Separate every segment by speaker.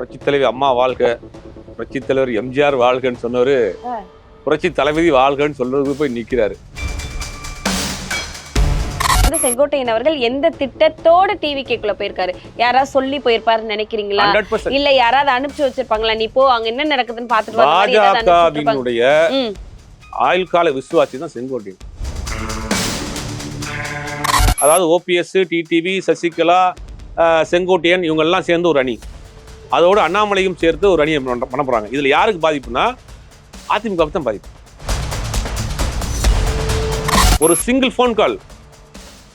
Speaker 1: புரட்சித் தலைவி அம்மா வாழ்க, புரட்சித் தலைவர் எம்ஜிஆர் வாழ்கன்னு சொன்னவரு புரட்சி தளபதி வாழ்கன்னு சொல்றதுக்கு போய் நிக்கிறாரு.
Speaker 2: செங்கோட்டையன் அவர்கள் எந்த திட்டத்தோட டிவிக்குள்ள போயிருக்காரு? யாராவது சொல்லி போயிருப்பாருன்னு நினைக்கிறீங்களா?
Speaker 1: 100%
Speaker 2: இல்ல யாராவது அனுப்பிச்சு வச்சிருப்பாங்களா? நீ போ அங்க என்ன நடக்குதுன்னு பாத்துட்டு
Speaker 1: பாஜகவினுடைய ஆயுள் கால விசுவாசி தான் செங்கோட்டையன். அதாவது ஓபிஎஸ், டிடிவி, சசிகலா, செங்கோட்டையன் இவங்க எல்லாம் சேர்ந்து ஒரு அணி, அதோட அண்ணாமலையும் சேர்த்து ஒரு அணியை பண்ண போறாங்க. இதுல யாருக்கு பாதிப்புனா அதிமுக தான் பாதிப்பு. ஒரு single phone call,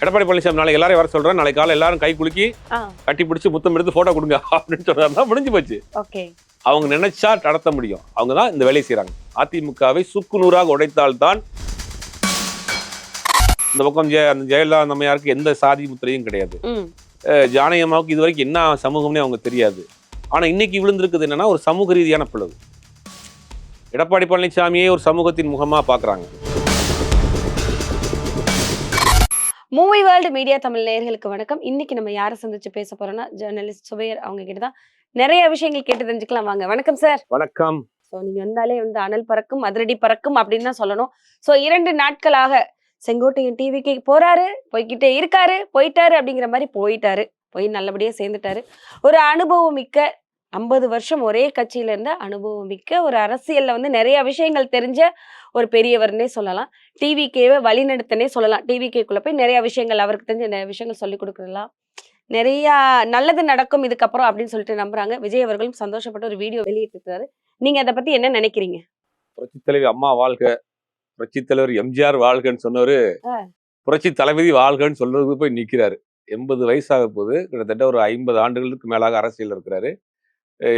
Speaker 1: Edappadi Palaniswami நாளைக்கு எல்லாரையும் வர சொல்றேன், நாளைக்கு காலை எல்லாரும் கை குலுக்கி கட்டி பிடிச்சி முத்தம் எடுத்து போட்டோ கொடுங்க அப்படின்னு சொல்றாருன்னா முடிஞ்சு போச்சு. அவங்க நினைச்சா நடத்த முடியும். அவங்க தான் இந்த வேலையை செய்யறாங்க. அதிமுகவை சுக்கு நூறாக உடைத்தால்தான் இந்த பக்கம் அந்த ஜெயலலிதா நம்மையாருக்கு எந்த சாதி முத்திரையும் கிடையாது. ஜானகி அம்மாவுக்கு இது வரைக்கும் என்ன சமூகம்னே அவங்க தெரியாது. ஆனா இன்னைக்கு விழுந்திருக்குது என்னன்னா ஒரு சமூக ரீதியான பிளவு. எடப்பாடி பழனிசாமியே ஒரு சமூகத்தின் முகமா பாக்குறாங்க.
Speaker 2: மூவி வேர்ல்டு மீடியா தமிழ் நேயர்களுக்கு வணக்கம். இன்னைக்கு நம்ம யாரை சந்திச்சு பேச போறோம்னா ஜேர்னலிஸ்ட் சுபையர் அவங்க கிட்டதான் நிறைய விஷயங்கள் கேட்டு தெரிஞ்சுக்கலாம். வாங்க. வணக்கம் சார்.
Speaker 1: வணக்கம்.
Speaker 2: நீங்க வந்தாலே அனல் பறக்கும் அதிரடி பறக்கும் அப்படின்னு தான் சொல்லணும். 2 நாட்களாக செங்கோட்டையன் டிவிக்கு போறாரு, போய்கிட்டே இருக்காரு, போயிட்டாரு அப்படிங்கிற மாதிரி போய் நல்லபடியா சேர்ந்துட்டாரு. ஒரு அனுபவம் மிக்க 50 வருஷம் ஒரே கட்சியில இருந்த அனுபவம் மிக்க ஒரு அரசியல்ல நிறைய விஷயங்கள் தெரிஞ்ச ஒரு பெரியவர்னே சொல்லலாம். டிவிகேவை வழிநடத்தனே சொல்லலாம். டிவிகேக்குள்ள போய் நிறைய விஷயங்கள் அவருக்கு தெரிஞ்ச நிறைய விஷயங்கள் சொல்லி கொடுக்கலாம். நிறைய நல்லது நடக்கும் இதுக்கப்புறம் அப்படின்னு சொல்லிட்டு நம்புறாங்க. விஜய் அவர்களும் சந்தோஷப்பட்டு ஒரு வீடியோ வெளியிட்டிருக்காரு. நீங்க அதை பத்தி என்ன நினைக்கிறீங்க?
Speaker 1: புரட்சி தலைவி அம்மா வாழ்க, புரட்சி தலைவர் எம்ஜிஆர் வாழ்கன்னு சொன்னவரு புரட்சி தளபதி வாழ்கன்னு சொல்றதுக்கு போய் நிக்கிறாரு. 80 வயசாக போது, கிட்டத்தட்ட ஒரு 50 ஆண்டுகளுக்கு மேலாக அரசியல் இருக்கிறாரு.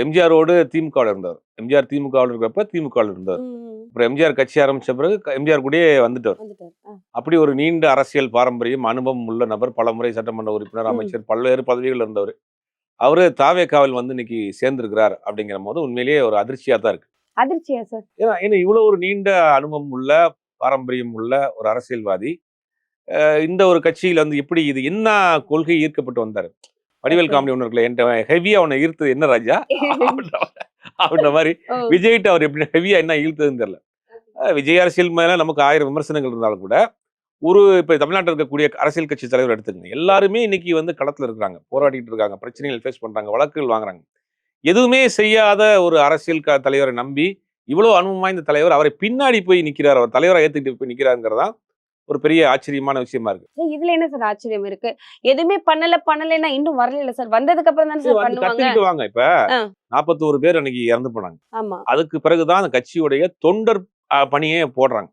Speaker 1: எம்ஜிஆரோடு திமுகவில் இருந்தார். எம்ஜிஆர் திமுகவில் இருக்கிறப்ப திமுகவில் இருந்தார். அப்புறம் எம்ஜிஆர் கட்சி ஆரம்பிச்ச பிறகு எம்ஜிஆர் கூடயே வந்துட்டார். அப்படி ஒரு நீண்ட அரசியல் பாரம்பரியம், அனுபவம் உள்ள நபர். பலமுறை சட்டமன்ற உறுப்பினர், அமைச்சர், பல்வேறு பதவிகள் இருந்தவர். அவரு தாவேகாவில் இன்னைக்கு சேர்ந்திருக்கிறார் அப்படிங்கிற போது உண்மையிலேயே ஒரு அதிர்ச்சியா தான் இருக்கு.
Speaker 2: அதிர்ச்சியா சார்?
Speaker 1: ஏன்னா இவ்வளவு ஒரு நீண்ட அனுபவம் உள்ள, பாரம்பரியம் உள்ள ஒரு அரசியல்வாதி இந்த ஒரு கட்சியில எப்படி இது என்ன கொள்கை ஈர்க்கப்பட்டு வந்தாரு? வடிவேல் காமெடி ஒண்ணு இருக்குல்ல, என்கிட்ட ஹெவியா அவனை ஈர்த்தது என்ன ராஜா அப்படின்ற மாதிரி விஜய்கிட்ட அவர் எப்படி ஹெவியா என்ன ஈர்த்ததுன்னு தெரியல. விஜய் அரசியல் மேல நமக்கு 1000 விமர்சனங்கள் இருந்தாலும் கூட இப்ப தமிழ்நாட்டில் இருக்கக்கூடிய அரசியல் கட்சி தலைவர் எடுத்துக்கங்க, எல்லாருமே இன்னைக்கு களத்துல இருக்கிறாங்க, போராடிட்டு இருக்காங்க, பிரச்சனைகள் ஃபேஸ் பண்றாங்க, வழக்குகள் வாங்குறாங்க. எதுவுமே செய்யாத ஒரு அரசியல் தலைவரை நம்பி இவ்வளவு அனுபவம் வாய்ந்த தலைவர் அவரை பின்னாடி போய் நிக்கிறார், அவர் தலைவரை ஏத்துக்கிட்டு போய் நிக்கிறாருங்கிறதா ஒரு பெரிய ஆச்சரியமான விஷயமா இருக்கு.
Speaker 2: இதுல என்ன சார் ஆச்சரியம் இருக்கு? எதுவுமே பண்ணலைன்னா இன்னும் வரல சார். வந்ததுக்கு அப்புறம் தானே சார் பண்ணுவாங்க.
Speaker 1: வாங்க. இப்ப 41 பேர் அன்னைக்கு இறந்து போனாங்க. அதுக்கு பிறகுதான் அந்த கட்சியுடைய தொண்டர் பணியே போடுறாங்க.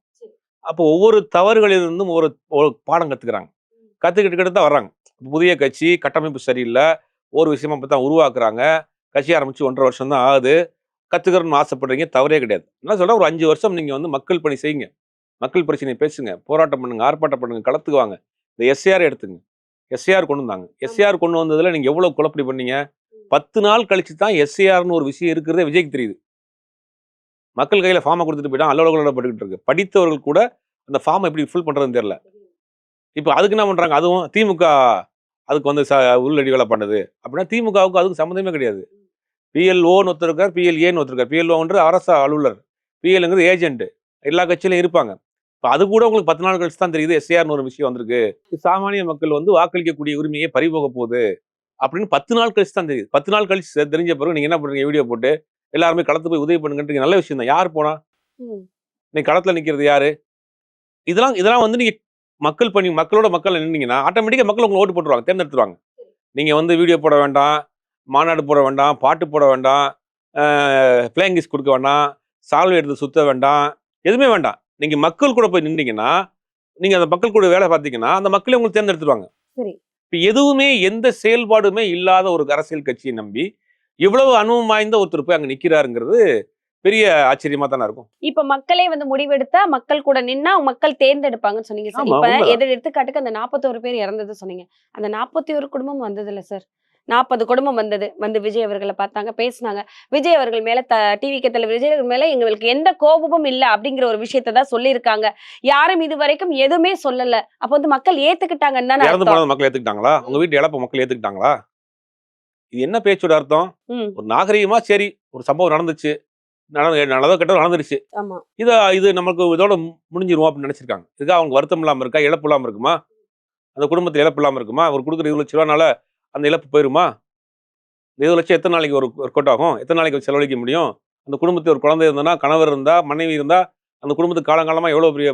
Speaker 1: அப்போ ஒவ்வொரு தவறுகளிலிருந்தும் ஒரு பாடம் கத்துக்கிட்டு தான் வர்றாங்க. புதிய கட்சி கட்டமைப்பு சரியில்லை, ஒரு விஷயமா தான் உருவாக்குறாங்க. கட்சி ஆரம்பிச்சு 1.5 வருஷம் தான் ஆகுது. கத்துக்கிறோம்னு ஆசைப்படுறீங்க, தவறே கிடையாது. என்ன சொல்ற, ஒரு 5 வருஷம் நீங்க மக்கள் பணி செய்யுங்க, மக்கள் பிரச்சனை பேசுங்க, போராட்டம் பண்ணுங்க, ஆர்ப்பாட்டம் பண்ணுங்க, களத்துக்கு வாங்க. இந்த எஸ்ஏஆர் எடுத்துங்க. எஸ்ஏஆர் கொண்டு வந்தாங்க. எஸ்ஏஆர் கொண்டு வந்ததுல நீங்க எவ்வளவு குழப்படி பண்ணீங்க? 10 நாள் கழிச்சு தான் எஸ்ஏஆர்னு ஒரு விஷயம் இருக்கிறதே விஜய்க்கு தெரியுது. மக்கள் கையில ஃபார்மை கொடுத்துட்டு போயிட்டா அல்லோலப்பட்டுக்கிட்டு இருக்கு. படித்தவர்கள் கூட அந்த ஃபார்மை எப்படி ஃபில் பண்றதுன்னு தெரியல. இப்ப அதுக்கு என்ன பண்றாங்க? அதுவும் திமுக அதுக்கு உள்ளடி வேலை பண்ணுது அப்படின்னா திமுகவுக்கு அதுக்கு சம்மந்தமே கிடையாது. பிஎல்ஓன்னு ஒருத்தர் இருக்கார், பிஎல்ஏன்னு ஒருத்தர் இருக்கார். பிஎல்ஓன்ற அரசு அலுவலர், பிஎல்ங்கிறது ஏஜென்ட், எல்லா கட்சியிலும் இருப்பாங்க. இப்போ அது கூட உங்களுக்கு 10 நாள் கழிச்சு தான் தெரியுது எஸ்ஏஆர்னு ஒரு விஷயம் வந்திருக்கு. சாமானிய மக்கள் வாக்களிக்கக்கூடிய உரிமையை பறிபோக போகுது அப்படின்னு 10 நாள் கழிச்சு தான் தெரியுது. 10 நாள் கழிச்சு தெரிஞ்ச பிறகு நீங்க என்ன பண்றீங்க? வீடியோ போட்டு எல்லாருமே களத்து போய் உதவி பண்ணுங்கன்றீங்க. நல்ல விஷயம் தான். யார் போனா? நீங்க களத்துல நிக்கிறது யாரு? இதெல்லாம் நீங்க மக்களோட மக்கள் நின்னீங்கன்னா ஆட்டோமேட்டிக்கா மக்கள் உங்களுக்கு ஓட்டு போட்டுருவாங்க, தேர்ந்தெடுத்துருவாங்க. நீங்க வீடியோ போட வேண்டாம், மாநாடு போட வேண்டாம், பாட்டு போட வேண்டாம், பிளேயிங் கிஸ் கொடுக்க வேண்டாம், சால்வை எடுத்து சுத்த வேண்டாம், எதுவுமே வேண்டாம். நீங்க மக்கள் கூட போய் நின்றீங்கன்னா, நீங்க அந்த மக்கள் கூட வேலை பார்த்தீங்கன்னா அந்த மக்களே உங்களுக்கு தேர்ந்தெடுத்துருவாங்க. இப்ப எதுவுமே எந்த செயல்பாடுமே இல்லாத ஒரு அரசியல் கட்சியை நம்பி இவ்வளவு அனுபவம் வாய்ந்த ஒருத்தர் போய் அங்க நிக்கிறாருங்கிறது பெரிய ஆச்சரியமா தானே இருக்கும்.
Speaker 2: இப்ப மக்களே முடிவெடுத்தா மக்கள் கூட நின்னா மக்கள் தேர்ந்தெடுப்பாங்கன்னு சொன்னீங்க சார். இப்ப எடுத்துக்காட்டுக்கு அந்த 41 பேர் இறந்தது சொன்னீங்க. அந்த 41 குடும்பம் வந்தது இல்ல சார், 40 குடும்பம் வந்து விஜய் அவர்களை பார்த்தாங்க, பேசினாங்க. விஜய் அவர்கள் மேல டிவிகே தலைவர் விஜய் அவர்கள் மேல எங்களுக்கு எந்த கோபமும் இல்லை அப்படிங்கிற ஒரு விஷயத்தை தான் சொல்லியிருக்காங்க. யாரும் இது வரைக்கும் எதுவுமே சொல்லல. அப்ப மக்கள் ஏத்துக்கிட்டாங்கன்னு தானே?
Speaker 1: மக்கள் ஏத்துக்கிட்டாங்களா? உங்க வீட்டு இழப்ப மக்கள் ஏத்துக்கிட்டாங்களா? இது என்ன பேச்சோட அர்த்தம்? ஒரு நாகரிகமா சரி ஒரு சம்பவம் நடந்துச்சு, நல்லதோ கெட்டதோ நடந்துருச்சு, இது நமக்கு இதோட முடிஞ்சிருவோம் அப்படின்னு நினைச்சிருக்காங்க. இதுக்காக அவங்க வருத்தம் இல்லாம இருக்கா? இழப்பு இல்லாம இருக்குமா? அந்த குடும்பத்தில் இழப்பு இல்லாம இருக்குமா? அவர் கொடுக்குற 20 லட்ச ரூபானால அந்த இழப்பு போயிருமா? 20 லட்சம் எத்தனை நாளைக்கு ஒரு ஒர்க் அவுட் ஆகும்? எத்தனை நாளைக்கு செலவழிக்க முடியும்? அந்த குடும்பத்தில் ஒரு குழந்தை இருந்ததுன்னா, கணவர் இருந்தா, மனைவி இருந்தா, அந்த குடும்பத்துக்கு காலங்காலமா எவ்வளவு பெரிய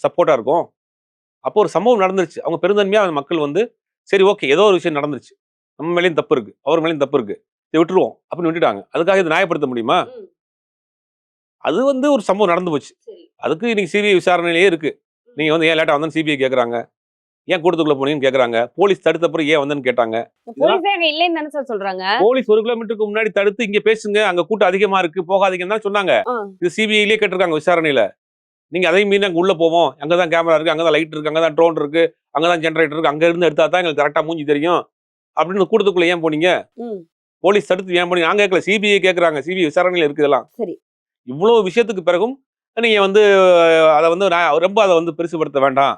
Speaker 1: சப்போர்ட்டா இருக்கும். அப்போ ஒரு சம்பவம் நடந்துருச்சு. அவங்க பெருந்தன்மையா அந்த மக்கள் வந்து சரி ஓகே ஏதோ ஒரு விஷயம் நடந்துருச்சு, நம்ம மேலேயும் தப்பு இருக்கு, அவர் மேலேயும் தப்பு இருக்கு, இதை விட்டுருவோம் அப்படின்னு விட்டுட்டாங்க. அதுக்காக இதை நியாயப்படுத்த முடியுமா? அது வந்து ஒரு சம்பவம் நடந்து போச்சு. அதுக்கு இன்னைக்கு சிபிஐ விசாரணையிலேயே இருக்கு. நீங்க வந்து ஏன் லேட்டா வந்தேன்னு சிபிஐ கேட்கறாங்க, ஏன் கூட்டத்துக்குள்ள போனீங்கன்னு கேட்கறாங்க, போலீஸ் தடுத்த அப்புறம் ஏன் வந்தேன்னு கேட்டாங்க. போலீஸ் 1 கிலோமீட்டருக்கு முன்னாடி தடுத்து இங்க பேசுங்க, அங்க கூட்டம் அதிகமா இருக்கு போகாதீங்கன்னு தான் சொன்னாங்க. இது சிபிஐலயே கேட்டிருக்காங்க விசாரணையில. நீங்க அதையும் மீறி அங்க உள்ள போவோம், அங்கதான் கேமரா இருக்கு, அங்கதான் லைட் இருக்கு, அங்கதான் ட்ரோன் இருக்கு, அங்கதான் ஜெனரேட்டர் இருக்கு, அங்க இருந்து எடுத்தா தான் எங்களுக்கு கரெக்டா மூஞ்சி தெரியும் அப்படின்னு கூட்டத்துக்குள்ள ஏன் போனீங்க? போலீஸ் தடுத்து ஏன் போனீங்க? நாங்க கேட்கல, சிபிஐ கேட்கறாங்க. சிபிஐ விசாரணையில இருக்கு இதெல்லாம். இவ்வளவு விஷயத்துக்கு பிறகும் நீங்க வந்து அதை வந்து ரொம்ப அதை வந்து பெருசுபடுத்த வேண்டாம்,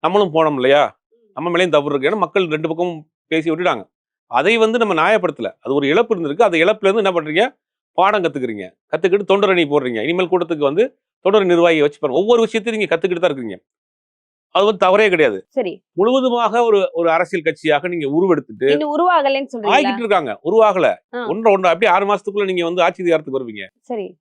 Speaker 1: நம்மளும் போனோம் இல்லையா, நம்ம மேலேயும் தவறு இருக்கு, ஏன்னா மக்கள் 2 பக்கமும் பேசி விட்டுட்டாங்க. அதை வந்து நம்ம நியாயப்படுத்தல. அது ஒரு இழப்பு இருந்திருக்கு. அந்த இழப்புல இருந்து என்ன பண்றீங்க? பாடம் கத்துக்கிறீங்க, கத்துக்கிட்டு தொண்டரணி போடுறீங்க. இனிமேல் கூட்டத்துக்கு வந்து தொடர் நிர்வாகியை வச்சு பாருங்க. ஒவ்வொரு விஷயத்தையும் நீங்க கத்துக்கிட்டு தான் இருக்கீங்க. அது வந்து தவறே கிடையாது. முழுவதுமாக ஒரு அரசியல் கட்சியாக நீங்க உருவெடுத்துட்டு ஆகிட்டு இருக்காங்க. உருவாகல. ஒன்று அப்படியே 6 மாசத்துக்குள்ள நீங்க வந்து ஆட்சி அதிகாரத்துக்கு வருவீங்க.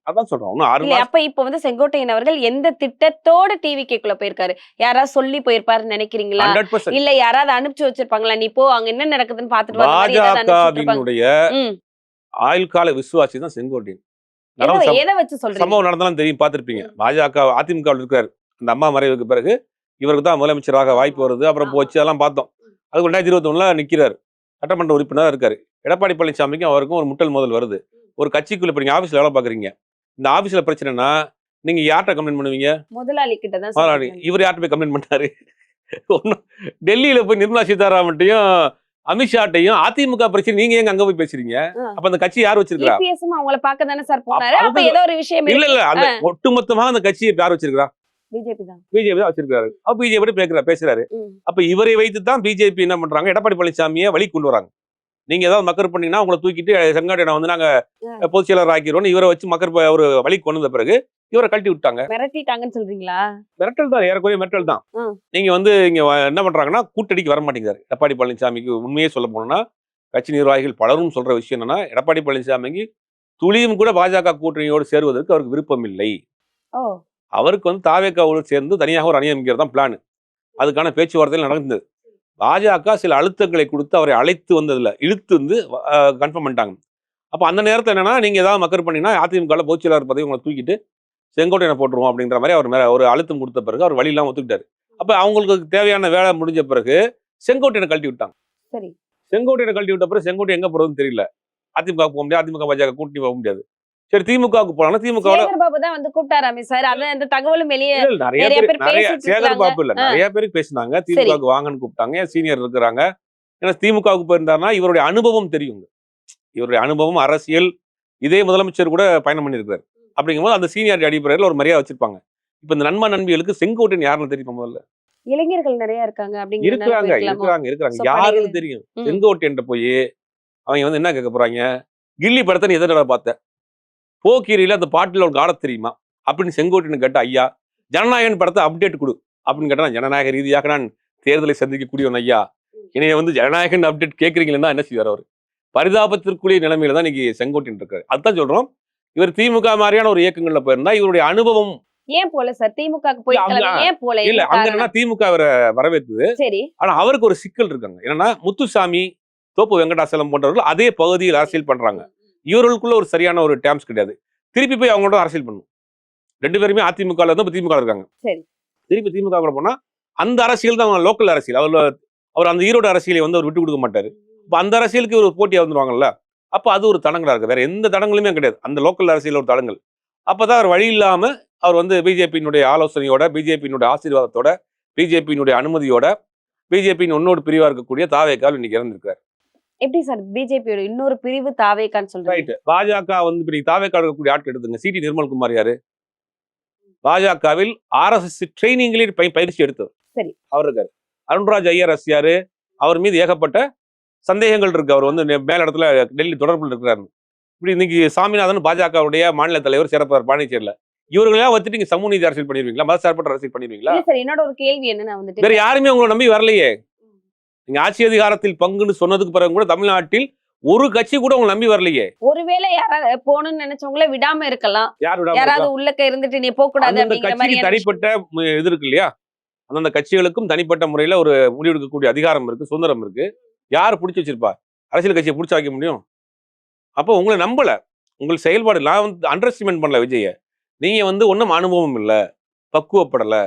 Speaker 1: அதான் சொல்றோம். இன்னும் 6 மாசம்.
Speaker 2: அப்ப இப்ப வந்து செங்கோட்டையன் அவர்கள் எந்த திட்டத்தோட டிவிக்குள்ள போயிருக்காரு? யாராவது சொல்லி போயிருப்பாருன்னு நினைக்கிறீங்களா?
Speaker 1: 100%
Speaker 2: இல்ல யாராவது அனுப்பிச்சு வச்சிருப்பாங்களா, நீ போ அங்க என்ன நடக்குதுன்னு பாத்துட்டு வா?
Speaker 1: பாஜகவினுடைய ஆயுள் கால விசுவாசி தான் செங்கோட்டையன். சம்பவம் நடந்தாலும் தெரியும், பார்த்திருப்பீங்க. பாஜக அதிமுக இருக்காரு. அந்த அம்மா மறைவுக்கு பிறகு இவருக்கு தான் முதலமைச்சராக வாய்ப்பு வருது. அப்புறம் போச்சு, அதெல்லாம் பார்த்தோம். அது 2021 நிக்கிறாரு, சட்டமன்ற உறுப்பினராக இருக்காரு. எடப்பாடி பழனிசாமிக்கும் அவருக்கும் ஒரு முட்டல் மோதல் வருது. ஒரு கட்சிக்குள்ள இப்ப நீங்க ஆபீஸ்ல வேலை பாக்குறீங்க, இந்த ஆபீஸ்ல பிரச்சனைனா நீங்க யார்கிட்ட கம்ப்ளைண்ட் பண்ணுவீங்க?
Speaker 2: முதலாளி கிட்ட தான்.
Speaker 1: இவர் யார்கிட்ட போய் கம்ப்ளைண்ட் பண்ணாரு? டெல்லியில போய் நிர்மலா சீதாராமன்ட்டையும் அமித்ஷாட்டையும் அதிமுக பிரச்சனை நீங்க எங்க அங்க போய் பேசுறீங்க? அப்ப அந்த கட்சி யார் வச்சிருக்கா?
Speaker 2: அவங்கள பார்க்க தானே சார் போனாரு. அப்ப ஏதோ ஒரு விஷயம்
Speaker 1: இல்ல அந்த ஒட்டுமொத்தமாக அந்த கட்சியை யார் வச்சிருக்கா? பிஜேபி தான் வச்சிருக்காரு. அப்ப பிஜேபி பேசுறாரு. அப்ப இவரை வைத்து தான் பிஜேபி என்ன பண்றாங்க? எடப்பாடி பழனிசாமியை வழி கொண்டு வராங்க. நீங்க ஏதாவது மக்கர் பண்ணீங்கன்னா உங்களை தூக்கிட்டு செங்கோட்டையனை வந்து நாங்க பொதுச் செயலர் ஆக்கிறோம், இவரை வச்சு மக்கர் ஒரு வழி கொண்டு வந்த பிறகு இவரை கழட்டி விட்டாங்க.
Speaker 2: மிரட்டிட்டாங்கன்னு சொல்றீங்களா?
Speaker 1: மிரட்டல் தான், ஏறக்குறைய மிரட்டல் தான். நீங்க வந்து இங்க என்ன பண்றாங்கன்னா, கூட்டடிக்கு வர மாட்டேங்கிறாரு எடப்பாடி பழனிசாமிக்கு. உண்மையே சொல்ல போனோம்னா கட்சி நிர்வாகிகள் பலரும் சொல்ற விஷயம் என்னன்னா, எடப்பாடி பழனிசாமிக்கு துளியும் கூட பாஜக கூட்டணியோடு சேருவதற்கு அவருக்கு விருப்பம் இல்லை. அவருக்கு வந்து தாவேக்காவோடு சேர்ந்து தனியாக ஒரு அணி அமைக்கிறது தான் பிளான். அதுக்கான பேச்சுவார்த்தைகள் நடந்தது. பாஜக சில அழுத்தங்களை கொடுத்து அவரை அழைத்து வந்ததுல இழுத்து வந்து கன்ஃபார்ம் பண்ணிட்டாங்க. அப்ப அந்த நேரத்தில் என்னன்னா, நீங்க ஏதாவது மக்கர் பண்ணீங்கன்னா அதிமுக பொதுச் செயலாளர் பதவி உங்களை தூக்கிட்டு செங்கோட்டையனை போட்டுருவோம் அப்படின்ற மாதிரி அவர் மேல ஒரு அழுத்தம் கொடுத்த பிறகு அவர் வழி இல்லாம ஒத்துக்கிட்டாரு. அப்ப அவங்களுக்கு தேவையான வேலை முடிஞ்ச பிறகு செங்கோட்டையனை கழட்டி விட்டாங்க. செங்கோட்டையனை கழட்டி விட்ட பிறகு செங்கோட்டை எங்க போறதுன்னு தெரியல. அதிமுக போக முடியாது, அதிமுக பாஜக கூட்டணி போக முடியாது. சரி திமுகவுக்கு போறாங்க. திமுக சேகர்பாபு இல்ல, நிறைய பேருக்கு பேசினாங்க. திமுகவுக்கு வாங்கன்னு கூப்பிட்டாங்க. சீனியர் இருக்கிறாங்க. ஏன்னா திமுகவுக்கு போயிருந்தாருன்னா இவருடைய அனுபவம் தெரியும். இவருடைய அனுபவம், அரசியல், இதே முதலமைச்சர் கூட பயணம் பண்ணியிருக்காரு. அப்படிங்கும்போது அந்த சீனியாரிட்டி அடிப்படையில் ஒரு மரியாதை வச்சிருப்பாங்க. இப்ப இந்த நண்பா நண்பிகளுக்கு செங்கோட்டையன் யாருன்னு தெரியும்? முதல்ல
Speaker 2: இளைஞர்கள் நிறைய இருக்காங்க.
Speaker 1: இருக்கிறாங்க யாருன்னு தெரியும். செங்கோட்டையன் போய் அவங்க வந்து என்ன கேட்க போறாங்க? கில்லி படத்தை நீ எதனால பார்த்த? போக்கிரியில அந்த பாட்டில் ஒரு காலம் தெரியுமா அப்படின்னு செங்கோட்டையன் கேட்ட, ஐயா ஜனநாயகன் படத்தை அப்டேட் கொடு அப்படின்னு கேட்டா, ஜனநாயக ரீதியாக நான் தேர்தலை சந்திக்கக்கூடியவன் ஐயா, என்னைய வந்து ஜனநாயகன் அப்டேட் கேட்கறீங்களா என்ன செய்வார்? அவர் பரிதாபத்திற்குரிய நிலைமையில தான் இன்னைக்கு செங்கோட்டையன் இருக்காரு. அதுதான் சொல்றோம், இவர் திமுக மாதிரியான ஒரு இயக்கங்கள்ல போயிருந்தா இவருடைய அனுபவம்
Speaker 2: ஏன் போல சார்? திமுக இல்ல
Speaker 1: அங்க திமுக அவரை வரவேற்றது. ஆனா அவருக்கு ஒரு சிக்கல் இருக்காங்க. என்னன்னா, முத்துசாமி, தோப்பு வெங்கடாசலம் போன்றவர்கள் அதே பகுதியில் அரசியல் பண்றாங்க. இவர்களுக்குள்ள ஒரு சரியான ஒரு டேர்ம்ஸ் கிடையாது. திருப்பி போய் அவங்களோட அரசியல் பண்ணும். 2 பேருமே அதிமுக திமுக இருக்காங்க. திருப்பி திமுக கூட போனா அந்த அரசியல் தான் லோக்கல் அரசியல். அவர் அந்த ஈரோடு அரசியலை வந்து அவர் விட்டு கொடுக்க மாட்டாரு. அப்ப அந்த அரசியலுக்கு ஒரு போட்டியா வந்துருவாங்கல்ல. அப்ப அது ஒரு தடங்களா இருக்கு. வேற எந்த தடங்களுமே கிடையாது. அந்த லோக்கல் அரசியல் ஒரு தடங்கள். அப்பதான் அவர் வழி இல்லாம அவர் வந்து பிஜேபியினுடைய ஆலோசனையோட, பிஜேபியினுடைய ஆசீர்வாதத்தோட, பிஜேபியினுடைய அனுமதியோட, பிஜேபியின் இன்னொரு பிரிவா இருக்கக்கூடிய தாவேக்காவில் இன்னைக்கு இறந்திருக்காரு.
Speaker 2: எப்படி சார் பிஜேபியோட இன்னொரு பிரிவு தாவேக்கான்னு சொல்றீங்க?
Speaker 1: பாஜக வந்து இப்ப தாவேக்கா இருக்கக்கூடிய ஆட்கள் எடுத்துங்க. சிடி நிர்மல்குமார் யாரு? பாஜகவில் RSS ட்ரைனிங்கிலே பயிற்சி எடுத்தவர். அவர் இருக்காரு. அருண்ராஜ் ஐயர் யாரு? அவர் மீது ஏகப்பட்ட சந்தேகங்கள் இருக்கு. அவர் வந்து மேல இடத்துல டெல்லி தொடர்பில் இருக்கிறாரு. இப்படி இன்னைக்கு சாமிநாதன் பாஜகவுடைய மாநில தலைவர் சிறப்பார் பாண்டிச்சேரியில. இவர்களெல்லாம் வச்சுட்டு நீங்க சமூக நீதி அரசியல் பண்ணிடுவீங்களா? மதசார்பற்ற அரசியல் பண்ணிடுவீங்களா?
Speaker 2: இல்ல சார், என்னோட ஒரு கேள்வி என்னன்னா வந்துட்டு
Speaker 1: வேற யாருமே உங்களை நம்பி வரலையே. நீங்க ஆட்சி அதிகாரத்தில் பங்குன்னு சொன்னதுக்கு பிறகு கூட தமிழ்நாட்டில் ஒரு கட்சி கூட உங்களை நம்பி வரலையே.
Speaker 2: ஒருவேளை யாராவது போகணும்னு நினைச்சவங்கள விடாம இருக்கலாம்.
Speaker 1: யார் விடாம
Speaker 2: யாராவது உள்ளக்க இருந்துட்டு நீ போக கூடாது
Speaker 1: அந்த
Speaker 2: அப்படிங்கிற
Speaker 1: கட்சிக்கு
Speaker 2: மாதிரி
Speaker 1: தனிப்பட்ட இது இருக்கு இல்லையா? அந்தந்த கட்சிகளுக்கும் தனிப்பட்ட முறையில ஒரு முடிவெடுக்கக்கூடிய அதிகாரம் இருக்கு, சுதந்திரம் இருக்கு. யார் பிடிச்சி வச்சிருப்பா? அரசியல் கட்சியை பிடிச்சா வைக்க முடியும்? அப்போ உங்களை நம்பல. உங்கள் செயல்பாடு நான் வந்து அண்டர் எஸ்டிமேட் பண்ணல விஜய. நீங்க வந்து ஒன்றும் அனுபவம் இல்லை, பக்குவப்படலை,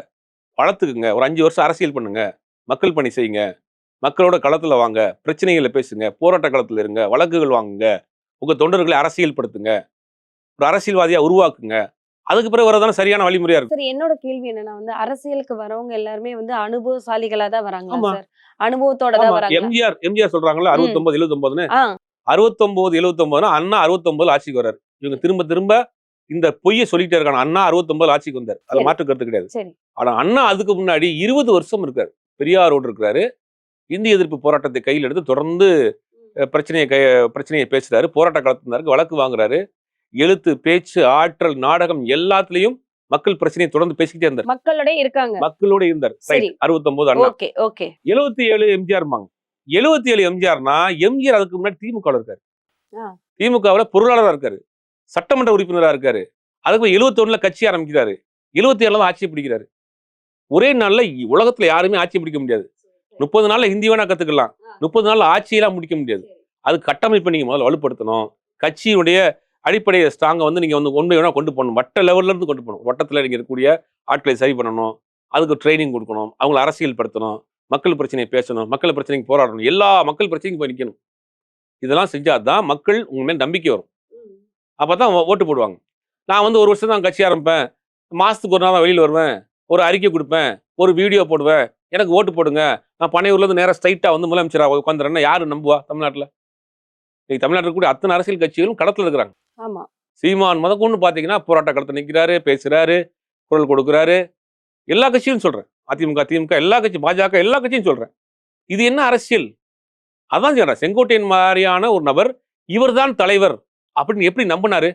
Speaker 1: வளர்த்துக்குங்க. ஒரு 5 வருஷம் அரசியல் பண்ணுங்க, மக்கள் பணி செய்யுங்க, மக்களோட களத்துல வாங்க, பிரச்சனைகளை பேசுங்க, போராட்ட களத்துல இருங்க, வழக்குகள் வாங்குங்க, உங்க தொண்டர்களை அரசியல் படுத்துங்க, ஒரு அரசியல்வாதியா உருவாக்குங்க. அதுக்கு பிறகு வரதான சரியான வழிமுறையா இருக்கும்.
Speaker 2: சரி, என்னோட கேள்வி என்னன்னா வந்து அரசியலுக்கு வரவங்க எல்லாருமே வந்து அனுபவசாலிகளா தான் வராங்க
Speaker 1: ஆமா.
Speaker 2: சார். அனுபவத்தோட தான் வராங்க.
Speaker 1: எம்ஜிஆர் சொல்றாங்கல்ல 69 79ன்னு. 69 79னா அண்ணா 69 ஆட்சிக்கு வர்றாரு. இவங்க திரும்ப திரும்ப இந்த பொய்யை சொல்லிட்டே இருக்காங்க. அண்ணா 69 ஆட்சிக்கு வந்தார். அதுல மாற்று கருத்து கிடையாது.
Speaker 2: சரி.
Speaker 1: ஆனா அண்ணா அதுக்கு முன்னாடி 20 வருஷம் இருக்காரு. பெரியாரோடு இருக்கிறாரு. இந்திய எதிர்ப்பு போராட்டத்தை கையில் எடுத்து தொடர்ந்து பிரச்சனையை பேசுறாரு. போராட்ட களத்தினருக்கு வழக்கு வாங்குறாரு. எழுத்து, பேச்சு, ஆற்றல், நாடகம் எல்லாத்துலயும் மக்கள் பிரச்சனையை தொடர்ந்து பேசிக்கிட்டே இருந்தார். மக்களோட இருந்தார். 69 அண்ணா. 77 எம்ஜிஆர். 77 எம்ஜிஆர்னா எம்ஜிஆர் அதுக்கு முன்னாடி திமுக இருக்காரு. திமுகவுல பொருளாளராக இருக்காரு, சட்டமன்ற உறுப்பினராக இருக்காரு. அதுக்கு 71ல கட்சி ஆரம்பிக்கிறாரு. 77ல தான் ஆட்சி பிடிக்கிறாரு. ஒரே நாள்ல உலகத்துல யாருமே ஆட்சி பிடிக்க முடியாது. 30 நாள்ல ஹிந்தி வேணா கத்துக்கலாம், 30 நாள்ல ஆட்சியெல்லாம் முடிக்க முடியாது. அது கட்டமைப்பை நீங்க முதல்ல வலுப்படுத்தணும். கட்சியினுடைய அடிப்படை ஸ்ட்ராங்கை வந்து நீங்க வந்து ஒன்று வேணா கொண்டு போகணும். வட்ட லெவல்ல இருந்து கொண்டு போகணும். வட்டத்துல நீங்க இருக்கக்கூடிய ஆட்களை சரி பண்ணணும், அதுக்கு ட்ரைனிங் கொடுக்கணும், அவங்களை அரசியல் படுத்தணும், மக்கள் பிரச்சனையை பேசணும், மக்கள் பிரச்சனைக்கு போராடணும், எல்லா மக்கள் பிரச்சனைக்கும் போய் நிற்கணும். இதெல்லாம் செஞ்சாதான் மக்கள் உங்க மேல் நம்பிக்கை வரும். அப்பதான் ஓட்டு போடுவாங்க. நான் வந்து ஒரு வருஷம் தான் கட்சி ஆரம்பிப்பேன், மாசத்துக்கு ஒரு நாள் தான் வெளியில் வருவேன், ஒரு அறிக்கை கொடுப்பேன், ஒரு வீடியோ போடுவேன், எனக்கு ஓட்டு போடுங்க, நான் பனையூர்ல இருந்து நேரம் ஸ்ட்ரைட்டா வந்து முதலமைச்சராக உட்காந்துறேன்னா யாரு நம்புவா? தமிழ்நாட்டில் இன்னைக்கு தமிழ்நாட்டில் இருக்கக்கூடிய அத்தனை அரசியல் கட்சிகளும் களத்தில் இருக்கிறாங்க. சீமான் முதற்கொண்டு பாத்தீங்கன்னா போராட்ட களத்தில் நிற்கிறாரு, பேசுறாரு, குரல் கொடுக்குறாரு. எல்லா கட்சியும் சொல்றேன், அதிமுக, திமுக, எல்லா கட்சி, பாஜக, எல்லா கட்சியும் சொல்றேன். இது என்ன அரசியல்? அதான் சொல்றேன், செங்கோட்டையன் மாதிரியான ஒரு நபர் இவர்தான் தலைவர் அப்படின்னு எப்படி நம்பினாரு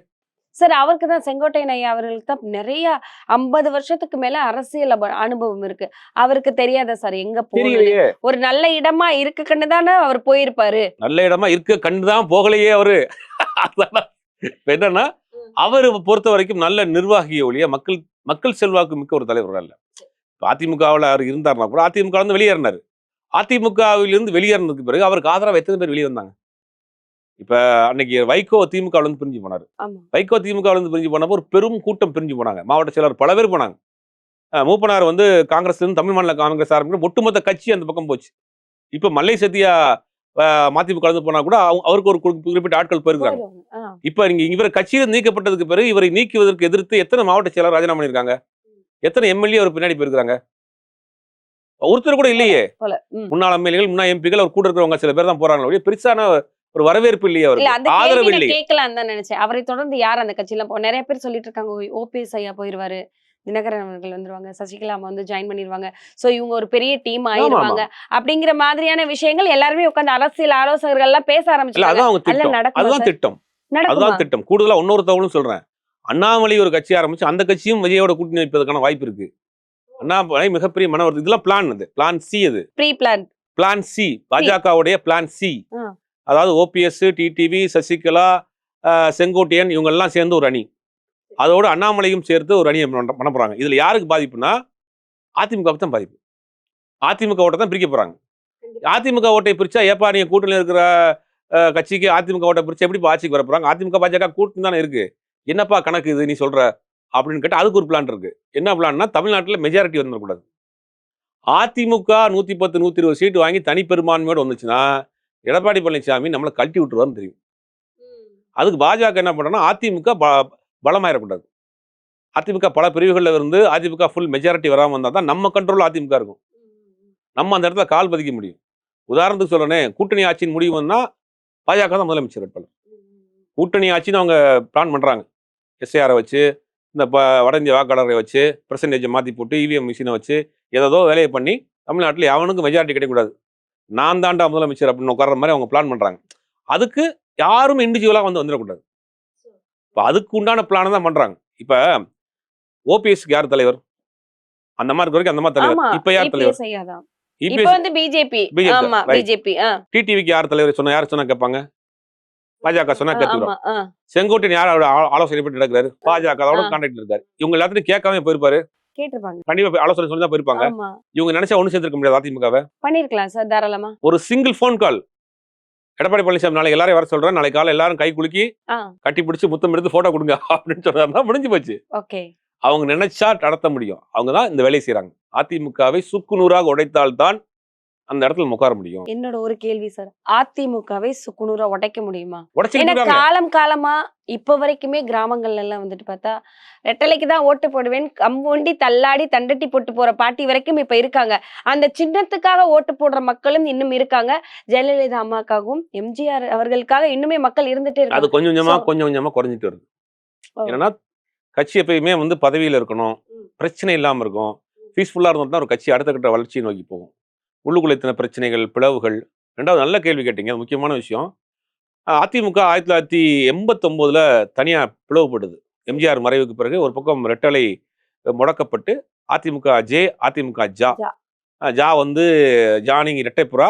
Speaker 2: சார்? அவருக்கு தான், செங்கோட்டையன் ஐயா அவர்களுக்கு தான் நிறைய 50 வருஷத்துக்கு மேல அரசியல் அனுபவம் இருக்கு. அவருக்கு தெரியாத சார் எங்க போகலையே? ஒரு நல்ல இடமா இருக்கு கண்டு தானே அவர் போயிருப்பாரு. நல்ல
Speaker 1: இடமா இருக்க கண்டுதான் போகலையே அவரு. என்னன்னா அவரு பொறுத்த வரைக்கும் நல்ல நிர்வாகிய ஒழிய மக்கள் செல்வாக்கு மிக்க ஒரு தலைவர் அல்ல. அதிமுகவில் அவர் இருந்தார்னா கூட அதிமுக வந்து வெளியேறினாரு. அதிமுகவிலிருந்து வெளியேறினதுக்கு பிறகு அவருக்கு ஆதரவு எத்தனை பேர் வெளியே வந்தாங்க? இப்ப அன்னைக்கு வைகோ திமுகவில் இருந்து பிரிஞ்சு போனாரு. வைகோ திமுகவில் இருந்து பிரிஞ்சு போனப்போ ஒரு பெரும் கூட்டம் பிரிஞ்சு போனாங்க. மாவட்ட செயலாளர் பல பேர் போனாங்க. மூப்பனார் வந்து காங்கிரஸ்ல இருந்து தமிழ் மாநில காங்கிரஸ் ஆரம்பிச்சு ஒட்டுமொத்த கட்சி அந்த பக்கம் போச்சு. இப்ப மல்லை சத்யா மதிமுக கலந்து போனா கூட அவருக்கு ஒரு குறிப்பிட்ட ஆட்கள் போயிருக்காங்க. இப்ப நீங்க இவர் கட்சியில் நீக்கப்பட்டதுக்கு பிறகு இவரை நீக்குவதற்கு எதிர்த்து எத்தனை மாவட்ட செயலாளர் ராஜினாமா பண்ணிருக்காங்க? எத்தனை எம்எல்ஏ அவர் பின்னாடி போயிருக்காங்க? ஒருத்தர் கூட இல்லையே. முன்னாள் எம்எல்ஏகள், முன்னாள் எம்பிகள், அவர் கூட இருக்கிறவங்க சில பேர் தான் போறாங்க. பெருசான ஒரு வரவேற்பு இல்லையே, அவருக்கு ஆதரவு இல்லை.
Speaker 2: கேட்கலாம் தான் நினைச்சேன். அவரை தொடர்ந்து யார் அந்த கட்சியில நிறைய பேர் சொல்லிட்டு இருக்காங்க, ஓபிஎஸ் ஐயா போயிருவாரு, தினகரன் அவர்கள் வந்துருவாங்க, சசிகலா வந்து ஜாயின் பண்ணிடுவாங்க, சோ இவங்க ஒரு பெரிய டீம் ஆயிருவாங்க அப்படிங்கிற மாதிரியான விஷயங்கள் எல்லாருமே உட்கார்ந்து அரசியல் ஆலோசகர்கள் எல்லாம் பேச ஆரம்பிச்சாங்க.
Speaker 1: அதுதான் திட்டம். கூடுதலா இன்னொரு தகவலும் சொல்றேன். அண்ணாமலை ஒரு கட்சி ஆரம்பிச்சு அந்த கட்சியும் விஜயோட கூட்டணி வைப்பதற்கான வாய்ப்பு இருக்கு. அண்ணாமலை மிகப்பெரிய மனவர். இதெல்லாம் பிளான், அது பிளான் சி, அது பிளான் சி, பாஜகவுடைய பிளான் சி. அதாவது ஓபிஎஸ், டிடிவி, சசிகலா, செங்கோட்டையன் இவங்க எல்லாம் சேர்ந்து ஒரு அணி, அதோட அண்ணாமலையும் சேர்த்து ஒரு அணியை பண்ண போறாங்க. இதுல யாருக்கு பாதிப்புனா அதிமுக தான் பாதிப்பு. அதிமுக ஓட்டை தான் பிரிக்க போறாங்க. அதிமுக ஓட்டை பிரிச்சா ஏப்பா நீங்க கூட்டணியில் இருக்கிற கட்சிக்கு அதிமுக ஓட்டை பிரிச்சா எப்படி ஆட்சிக்கு வர போறாங்க? அதிமுக பாஜக கூட்டணி தானே இருக்கு, என்னப்பா கணக்கு இது நீ சொல்ற அப்படின்னு கேட்டு அதுக்கு ஒரு பிளான் இருக்கு. என்ன பிளான்னா தமிழ்நாட்டில் மெஜாரிட்டி வந்துடக்கூடாது. அதிமுக 110 120 சீட்டு வாங்கி தனிப்பெரும்பான்மையோடு வந்துச்சுன்னா எடப்பாடி பழனிசாமி நம்மளை கழட்டி விட்டுருவான்னு தெரியும். அதுக்கு பாஜக என்ன பண்றோம்னா அதிமுக பலமாயிடக்கூடாது. அதிமுக பல பிரிவுகளில் இருந்து அதிமுக ஃபுல் மெஜாரிட்டி வராமல் வந்தால் தான் நம்ம கண்ட்ரோல் அதிமுக இருக்கும். நம்ம அந்த இடத்துல கால் பதிக்க முடியும். உதாரணத்துக்கு சொல்லணும், கூட்டணி ஆட்சியின் முடிவு வந்தால் பாஜக தான் முதலமைச்சர் வேட்பாளர். கூட்டணி ஆட்சின்னு அவங்க பிளான் பண்ணுறாங்க. எஸ்ஐஆரை வச்சு, இந்த வட இந்திய வாக்காளரை வச்சு, பெர்சன்டேஜை மாற்றி போட்டு, இவிஎம் மிஷினை வச்சு ஏதோ வேலையை பண்ணி தமிழ்நாட்டில் எவனுக்கும் மெஜாரிட்டி கிடைக்கக்கூடாது. நான் தாண்டா முதலமைச்சர் அப்படின்னு உட்கார்ற மாதிரி அவங்க பிளான் பண்றாங்க. அதுக்கு யாரும் இண்டிவிஜுவலா வந்துடக்கூடாது. இப்ப அதுக்கு உண்டான பிளான தான் பண்றாங்க. இப்ப ஓபிஎஸ்க்கு யார் தலைவர்? அந்த மாதிரி இருக்க வரைக்கும் அந்த மாதிரி தலைவர். இப்ப யார் தலைவர்?
Speaker 2: இப்ப வந்து பிஜேபி. ஆமா, பிஜேபி.
Speaker 1: டிடிவிக்கு யார் தலைவர் சொன்னா யார் சொன்னா கேட்பாங்க? பாஜக சொன்னா கேட்டுக்கிறோம். செங்கோட்டையன் யார் ஆலோசனை பண்ணி நடக்கிறாரு? பாஜகவோட கான்டாக்ட்ல இருக்காரு. இவங்க எல்லாத்தையும் கேட்காம போயிருப்பாரு.
Speaker 2: கேட்டிருப்பாங்க.
Speaker 1: கண்டிப்பா ஆலோசனை சொல்லி தான் போயிருப்பாங்க. இவங்க நினைச்சா ஒண்ணு சேர்த்திருக்க முடியாது அதிமுகவை.
Speaker 2: பண்ணிருக்கலாம் சார் தாராளமா.
Speaker 1: ஒரு single phone call. Edappadi Palaniswami நாளைக்கு எல்லாரும் வர சொல்றேன், நாளைக்கு காலை எல்லாரும் கை குலுக்கி கட்டி பிடிச்சு முத்தம் எடுத்து போட்டோ கொடுங்க அப்படின்னு சொன்னாருன்னா முடிஞ்சு போச்சு. அவங்க நினைச்சா நடத்த முடியும். அவங்கதான் இந்த வேலையை செய்யறாங்க. அதிமுகவை சுக்குநூறாக உடைத்தால்தான் அந்த இடத்துல உட்கார முடியும்.
Speaker 2: என்னோட ஒரு கேள்வி சார், அதிமுகவை சுக்குநூறா உடைக்க முடியுமா? ஏன்னா காலமா இப்ப வரைக்குமே கிராமங்கள்ல எல்லாம் வந்துட்டு பார்த்தா ரெட்டலைக்கு தான் ஓட்டு போடுவேன், கம்பொண்டி தள்ளாடி தண்டட்டி போட்டு போற பாட்டி வரைக்கும் இப்ப இருக்காங்க. அந்த சின்னத்துக்காக ஓட்டு போடுற மக்களும் இன்னும் இருக்காங்க. ஜெயலலிதா அம்மாக்காகவும் எம்ஜிஆர் அவர்களுக்காக இன்னுமே மக்கள் இருந்துட்டே இருக்காங்க.
Speaker 1: அது கொஞ்சம் கொஞ்சமா குறைஞ்சிட்டு வருது. ஏன்னா கட்சி எப்பயுமே வந்து பதவியில இருக்கணும், பிரச்சனை இல்லாம இருக்கும், பீஸ்ஃபுல்லா இருந்தா ஒரு கட்சி அடுத்த கட்ட வளர்ச்சியை நோக்கி போகும். உள்ளுக்குள்ள இத்தனை பிரச்சனைகள், பிளவுகள். ரெண்டாவது நல்ல கேள்வி கேட்டீங்க, முக்கியமான விஷயம். அதிமுக 1989 தனியா பிளவுபடுது. எம்ஜிஆர் மறைவுக்கு பிறகு ஒரு பக்கம் ரெட்டலை முடக்கப்பட்டு அதிமுக ஜே, அதிமுக ஜா. ஜா வந்து ஜானி ரெட்டைப்புறா,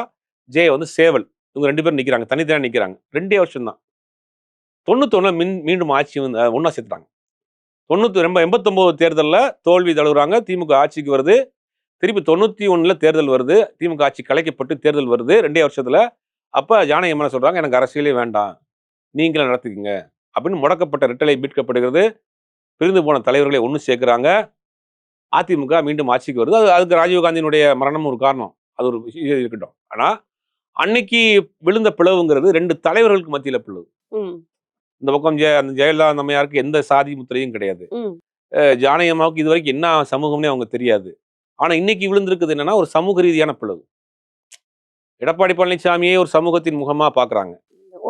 Speaker 1: ஜே வந்து சேவல். இவங்க 2 பேரும் நிக்கிறாங்க, தனித்தனியா நிக்கிறாங்க. 2 வருஷம் தான். 91 மீண்டும் ஆட்சி வந்து ஒன்னா சேர்த்துட்டாங்க. 89 தேர்தலில் தோல்வி தழுவுறாங்க, திமுக ஆட்சிக்கு வருது. திருப்பி 91 தேர்தல் வருது, திமுக ஆட்சி கலைக்கப்பட்டு தேர்தல் வருது 2 வருஷத்துல. அப்ப ஜானகி அம்மா சொல்றாங்க, எனக்கு அரசியலே வேண்டாம், நீங்களே நடத்திக்கங்க அப்படின்னு முடக்கப்பட்ட ரெட்டலை மீட்கப்படுகிறது. பிரிந்து போன தலைவர்களை ஒன்று சேர்க்கிறாங்க. அதிமுக மீண்டும் ஆட்சிக்கு வருது. அதுக்கு ராஜீவ்காந்தியினுடைய மரணம் ஒரு காரணம், அது ஒரு விஷயம் இருக்கட்டும். ஆனா அன்னைக்கு விழுந்த பிளவுங்கிறது 2 தலைவர்களுக்கு மத்தியில பிளவு. இந்த பக்கம் அந்த ஜெயலலிதா அம்மையாருக்கு எந்த சாதி முத்திரையும் கிடையாது. ஜானகி அம்மாவுக்கு இது வரைக்கும் என்ன சமூகம்னே அவங்க தெரியாது. ஆனா இன்னைக்கு விழுந்திருக்குது என்னன்னா ஒரு சமூக ரீதியான பிளவு. எடப்பாடி பழனிசாமியே ஒரு சமூகத்தின் முகமா பாக்குறாங்க.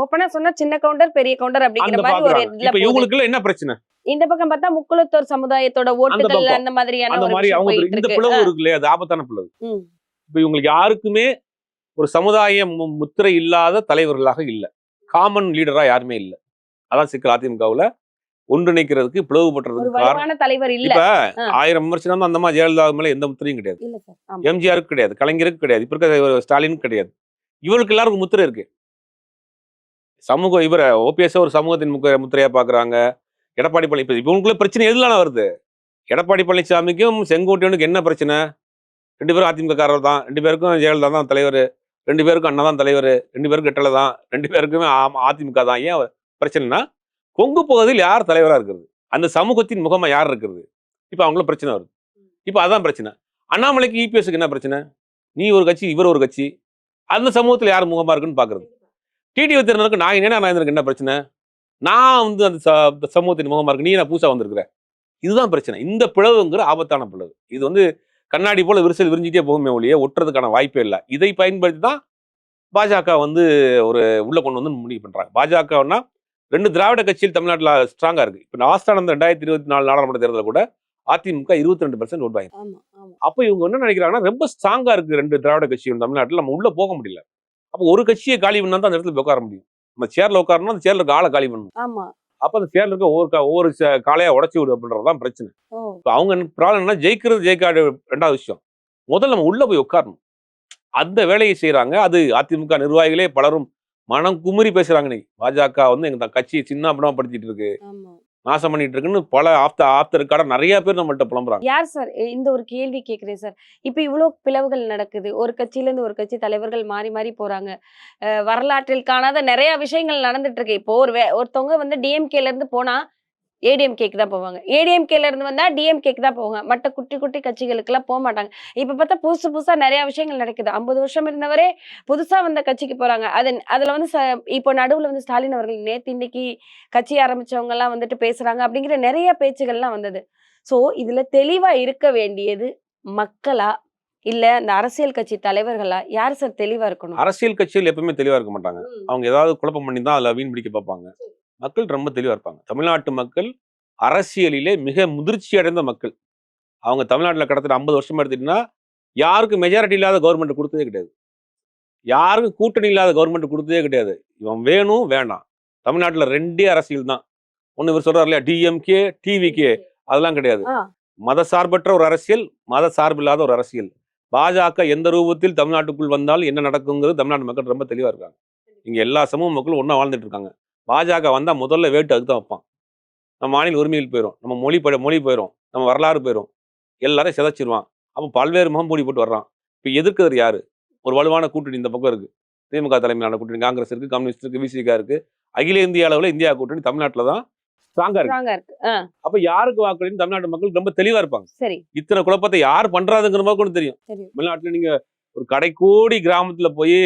Speaker 2: ஓபனா சொன்னா சின்ன கவுண்டர் பெரிய கவுண்டர் அப்படிங்கிற மாதிரி ஒரு
Speaker 1: இப்ப இவங்களுக்கு என்ன பிரச்சனை?
Speaker 2: இந்த பக்கம் பார்த்தா முக்குளத்தோர் சமுதாயத்தோட ஓட்டுகள் அந்த மாதிரியான
Speaker 1: அந்த மாதிரி அவங்க இந்த பிளவு இருக்குல்லையா, அது ஆபத்தான பிளவு. இப்ப இவங்களுக்கு யாருக்குமே ஒரு சமுதாய முத்திரை இல்லாத தலைவர்களாக இல்ல, காமன் லீடரா யாருமே இல்ல. அதான் சிக்கல் அதிமுகவுல ஒன்றிணைக்கிறதுக்கு பிளவுபடுறதுக்கு காரணம். இப்ப 1000 விமர்சனம் அந்த மாதிரி ஜெயலலிதா மேல எந்த முத்திரையும் கிடையாது, எம்ஜிஆருக்கு கிடையாது, கலைஞருக்கு கிடையாது, இப்ப இருக்க ஸ்டாலினுக்கு கிடையாது. இவருக்கு எல்லாருக்கும் முத்திரை இருக்கு. சமூக இவர ஓபிஎஸ் ஒரு சமூகத்தின் முத்திரையா பாக்குறாங்க. எடப்பாடி பழனிசாமி இவங்களுக்குள்ள பிரச்சனை எதுலாம் வருது? எடப்பாடி பழனிசாமிக்கும் செங்கோட்டையனுக்கு என்ன பிரச்சனை? 2 பேரும் அதிமுக காரர் தான், 2 பேருக்கும் ஜெயலலிதா தான் தலைவர், 2 பேருக்கும் அண்ணா தான் தலைவர், 2 பேருக்கும் ரெட்டலை தான், 2 பேருக்குமே அதிமுக தான். ஏன் பிரச்சனைனா கொங்கு பகுதியில் யார் தலைவரா இருக்கிறது, அந்த சமூகத்தின் முகமா யார் இருக்கிறது? இப்ப அவங்களும் பிரச்சனை வருது. இப்ப அதான் பிரச்சனை. அண்ணாமலைக்கு இபிஎஸ்க்கு என்ன பிரச்சனை? நீ ஒரு கட்சி, இவர் ஒரு கட்சி, அந்த சமூகத்தில் யார் முகமா இருக்குன்னு பாக்குறது. டிடிவி தினகரனுக்கு நான் என்ன பிரச்சனை? நான் வந்து அந்த சமூகத்தின் முகமா இருக்கு, நீ என்ன பூசா வந்திருக்கிற? இதுதான் பிரச்சனை. இந்த பிளவுங்கிற ஆபத்தான பிளவு. இது வந்து கண்ணாடி போல விரிசல் விரிஞ்சிட்டே போகுமே ஒழிய ஒட்டுறதுக்கான வாய்ப்பே இல்லை. இதை பயன்படுத்தி தான் பாஜக வந்து ஒரு உள்ள கொண்டு வந்து முடிவு பண்றாங்க. பாஜகன்னா 2 திராவிட கட்சியில் தமிழ்நாட்டில் ஸ்ட்ராங்கா இருக்கு. இப்ப லாஸ்டா நடந்த 2024 நாடாளுமன்ற தேர்தலில் கூட அதிமுக 22% ஓட் வாங்கி. அப்ப இவங்க என்ன நினைக்கிறாங்கன்னா ரொம்ப ஸ்ட்ராங்கா இருக்கு 2 திராவிட கட்சியும் தமிழ்நாட்டில், நம்ம உள்ள போக முடியல. அப்போ ஒரு கட்சியை காலி பண்ணா தான் அந்த இடத்துல உட்கார முடியும். நம்ம சேர்ல உட்காரணும், அந்த சேர்ல இருக்க ஆளை காலி பண்ணணும். அப்ப அந்த சேர்ல இருக்க ஒவ்வொரு காலையா உடச்சி விடு அப்படின்றதுதான் பிரச்சனை. அவங்க ப்ராப்ளம் என்ன, ஜெயிக்கிறது ஜெயிக்காது 2வது விஷயம். முதல்ல நம்ம உள்ள போய் உட்காரணும். அந்த வேலையை செய்யறாங்க. அது அதிமுக நிர்வாகிகளே பலரும் மனம் குமுறி பேசுறாங்க. இன்னைக்கு பாஜக வந்து எங்க கட்சியை சின்ன படமா படுத்திட்டு இருக்கு, நாசம் பண்ணிட்டு இருக்குன்னு பல ஆப்தருக்கான நிறைய பேர் நம்மள்ட்ட புலம்புறாங்க.
Speaker 2: யார் சார் இந்த ஒரு கேள்வி கேட்கிறேன் சார். இப்ப இவ்வளவு பிளவுகள் நடக்குது, ஒரு கட்சியில இருந்து ஒரு கட்சி தலைவர்கள் மாறி மாறி போறாங்க, வரலாற்றில் காணாத நிறைய விஷயங்கள் நடந்துட்டு இருக்கு. இப்போ ஒருத்தவங்க வந்து டிஎம்கேல இருந்து போனா ஏடிஎம்கேக்கு தான் போவாங்க, ஏடிஎம்கேல இருந்து வந்தா டிஎம்கேக்கு தான் போவாங்க, மற்ற குட்டி குட்டி கட்சிகளுக்கு எல்லாம் போக மாட்டாங்க. இப்ப பார்த்தா புதுசா நிறைய விஷயங்கள் நடக்குது. 50 வருஷம் இருந்தவரே புதுசா வந்த கட்சிக்கு போறாங்க. அதுல வந்து இப்போ நடுவுல வந்து ஸ்டாலின் அவர்கள் நேத்து இன்னைக்கு கட்சி ஆரம்பிச்சவங்க எல்லாம் வந்துட்டு பேசுறாங்க அப்படிங்கிற நிறைய பேச்சுகள்லாம் வந்தது. சோ இதுல தெளிவா இருக்க வேண்டியது மக்களா இல்ல அந்த அரசியல் கட்சி தலைவர்களா? யார் சார் தெளிவா இருக்கணும்?
Speaker 1: அரசியல் கட்சிகள் எப்பவுமே தெளிவா இருக்க மாட்டாங்க. அவங்க ஏதாவது குழப்பம் பண்ணி தான் அதுல வீண் பிடிக்க பார்ப்பாங்க. மக்கள் ரொம்ப தெளிவா இருப்பாங்க. தமிழ்நாட்டு மக்கள் அரசியலிலே மிக முதிர்ச்சி அடைந்த மக்கள். அவங்க தமிழ்நாட்டில் கடத்தின 50 வருஷமா எடுத்துட்டீங்கன்னா யாருக்கும் மெஜாரிட்டி இல்லாத கவர்மெண்ட் கொடுத்ததே கிடையாது. யாருக்கும் கூட்டணி இல்லாத கவர்மெண்ட் கொடுத்ததே கிடையாது. இவன் வேணும் வேண்டாம். தமிழ்நாட்டுல 2 அரசியல் தான். ஒண்ணு இவர் சொல்றாரு இல்லையா, டிஎம்கே டிவிகே, அதெல்லாம் கிடையாது.
Speaker 2: ஆ,
Speaker 1: மத சார்பற்ற ஒரு அரசியல், மத சார்பில்லாத ஒரு அரசியல். பாஜக எந்த ரூபத்தில் தமிழ்நாட்டுக்குள் வந்தால் என்ன நடக்குங்கிறது தமிழ்நாட்டு மக்கள் ரொம்ப தெளிவா இருக்காங்க. இங்க எல்லா சமூக மக்களும் ஒண்ணா வாழ்ந்துட்டு இருக்காங்க. பாஜக வந்தா முதல்ல வேட்டு அதுக்கு தான் வைப்பான். நம்ம மாநில உரிமைகள் போயிடும், நம்ம மொழி போயிடும், நம்ம வரலாறு போயிடும், எல்லாரையும் சிதைச்சிருவான். அப்போ பல்வேறு முகம் மூடி போட்டு வர்றான். இப்போ எதிர்க்கிறது யாரு? ஒரு வலுவான கூட்டணி இந்த பக்கம் இருக்கு. திமுக தலைமையிலான கூட்டணி, காங்கிரஸ் இருக்கு, கம்யூனிஸ்ட் இருக்கு, விசிக இருக்கு. அகில இந்திய அளவில் இந்தியா கூட்டணி தமிழ்நாட்டில் தான் ஸ்ட்ராங்கா இருக்கு.
Speaker 2: ஸ்ட்ராங்கா இருக்கு.
Speaker 1: அப்ப யாருக்கு வாக்களின்னு தமிழ்நாட்டு மக்கள் ரொம்ப தெளிவா இருப்பாங்க.
Speaker 2: சரி,
Speaker 1: இத்தனை குழப்பத்தை யார் பண்றாதுங்கிற மாதிரி கூட தெரியும்.
Speaker 2: தெரியும்.
Speaker 1: தமிழ்நாட்டுல நீங்க ஒரு கடைக்கோடி கிராமத்துல போய்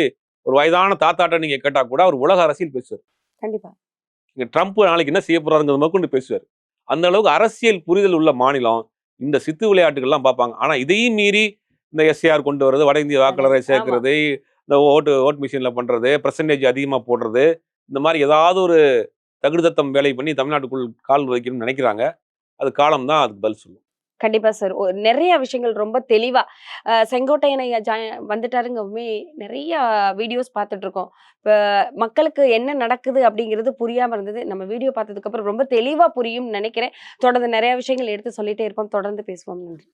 Speaker 1: ஒரு வயதான தாத்தாட்ட நீங்க கேட்டா கூட அவர் உலக அரசியல் பேசுவார்.
Speaker 2: கண்டிப்பா.
Speaker 1: இங்க ட்ரம்ப் நாளைக்கு என்ன செய்ய போறாருங்கிறது மாதிரி கொண்டு பேசுவார். அந்த அளவுக்கு அரசியல் புரிதல் உள்ள மாநிலம். இந்த சித்து விளையாட்டுகள்லாம் பார்ப்பாங்க. ஆனா இதையும் மீறி இந்த எஸ்ஏஆர் கொண்டு வர்றது, வட இந்திய வாக்காளரை
Speaker 2: ஆமா.
Speaker 1: சேர்க்கிறது, இந்த ஓட்டு மிஷின்ல பண்றது, பெர்சன்டேஜ் அதிகமா போடுறது, இந்த மாதிரி ஏதாவது ஒரு தகுடுதத்தம் வேலை பண்ணி தமிழ்நாட்டுக்குள் கால் வைக்கணும்னு நினைக்கிறாங்க. அது காலம் தான் அதுக்கு பதில் சொல்லும்.
Speaker 2: கண்டிப்பா சார். நிறைய விஷயங்கள் ரொம்ப தெளிவா செங்கோட்டையன் ஐயா வந்துட்டாருங்கவுமே நிறைய வீடியோஸ் பார்த்துட்டு இருக்கோம். இப்ப மக்களுக்கு என்ன நடக்குது அப்படிங்கிறது புரியாம இருந்தது. நம்ம வீடியோ பார்த்ததுக்கு அப்புறம் ரொம்ப தெளிவா புரியும்னு நினைக்கிறேன். தொடர்ந்து நிறைய விஷயங்கள் எடுத்து சொல்லிட்டே இருப்போம். தொடர்ந்து பேசுவோம். நன்றி.